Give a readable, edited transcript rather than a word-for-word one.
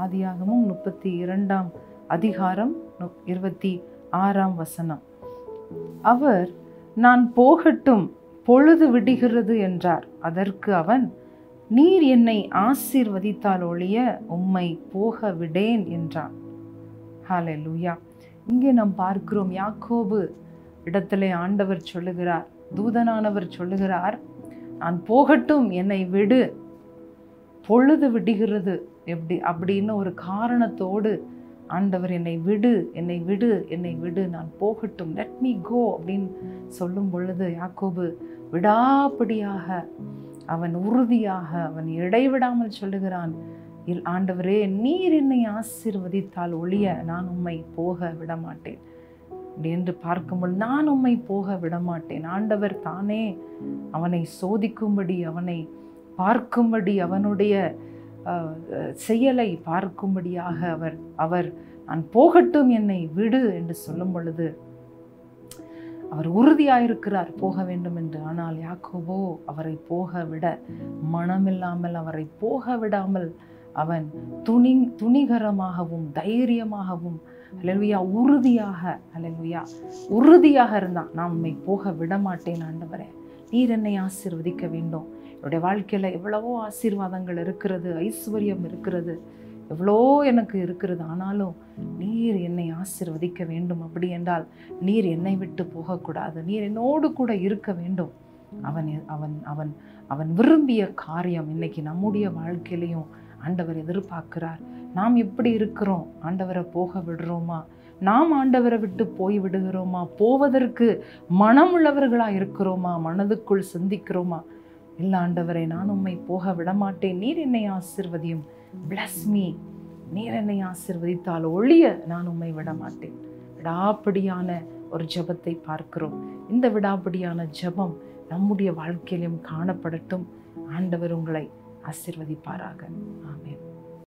ஆதியாகமம் 32ஆம் அதிகாரம் 26ஆம் வசனம். அவர், நான் போகட்டும், பொழுது விடுகிறது என்றார். அதற்கு அவன், நீர் என்னை ஆசீர்வதித்தால் ஒழிய உம்மை போக விடேன் என்றான். ஹல்லேலூயா. இங்கே நாம் பார்க்கிறோம், யாக்கோபு இடத்திலே ஆண்டவர் சொல்லுகிறார், தூதனானவர் சொல்லுகிறார், நான் போகட்டும், என்னை விடு, பொழுது விடுகிறது அப்படின்னு ஒரு காரணத்தோடு ஆண்டவர் என்னை விடு, என்னை விடு, என்னை விடு, நான் போகட்டும், லெட் மீ கோ அப்படின்னு சொல்லும் பொழுது யாக்கோபு விடாப்பிடியாக, அவன் உறுதியாக, அவன் இடைவிடாமல் சொல்லுகிறான், ஆண்டவரே, நீர் என்னை ஆசீர்வதித்தால் ஒழிய நான் உம்மை போக விடமாட்டேன் அப்படி என்று பார்க்கும்போது, நான் உம்மை போக விடமாட்டேன். ஆண்டவர் தானே அவனை சோதிக்கும்படி, அவனை பார்க்கும்படி, அவனுடைய செயலை பார்க்கும்படியாக அவர் நான் போகட்டும், என்னை விடு என்று சொல்லும் பொழுது அவர் உறுதியாயிருக்கிறார் போக வேண்டும் என்று. ஆனால் யாக்கோபோ அவரை போக விட மனமில்லாமல், அவரை போக விடாமல் அவன் துணிகரமாகவும் தைரியமாகவும் அல்லேலூயா உறுதியாக அல்லேலூயா உறுதியாக இருந்தான். நான் உம்மை போக விட மாட்டேன் ஆண்டவரே, நீர் என்னை ஆசீர்வதிக்க வேண்டும். என்னுடைய வாழ்க்கையில் எவ்வளவோ ஆசீர்வாதங்கள் இருக்கிறது, ஐஸ்வர்யம் இருக்கிறது, எவ்வளோ எனக்கு இருக்கிறது. ஆனாலும் நீர் என்னை ஆசீர்வதிக்க வேண்டும். அப்படி என்றால் நீர் என்னை விட்டு போகக்கூடாது, நீர் என்னோடு கூட இருக்க வேண்டும். அவன் அவன் அவன் அவன் விரும்பிய காரியம் இன்னைக்கு நம்முடைய வாழ்க்கையிலையும் ஆண்டவர் எதிர்பார்க்கிறார். நாம் எப்படி இருக்கிறோம்? ஆண்டவரை போக விடுறோமா? நாம் ஆண்டவரை விட்டு போய் விடுகிறோமா? போவதற்கு மனமுள்ளவர்களாக இருக்கிறோமா? மனதுக்குள் சிந்திக்கிறோமா? இல்லை ஆண்டவரை, நான் உம்மை போக விடமாட்டேன், நீர் என்னை ஆசீர்வதியும், பிளஸ் மீ, நீர் என்னை ஆசீர்வதித்தால் ஒழிய நான் உம்மை விடமாட்டேன். விடாப்பிடியான ஒரு ஜெபத்தை பார்க்கிறோம். இந்த விடாப்பிடியான ஜெபம் நம்முடைய வாழ்க்கையிலும் காணப்படட்டும். ஆண்டவர் உங்களை ஆசீர்வதிப்பாராக. ஆமென்.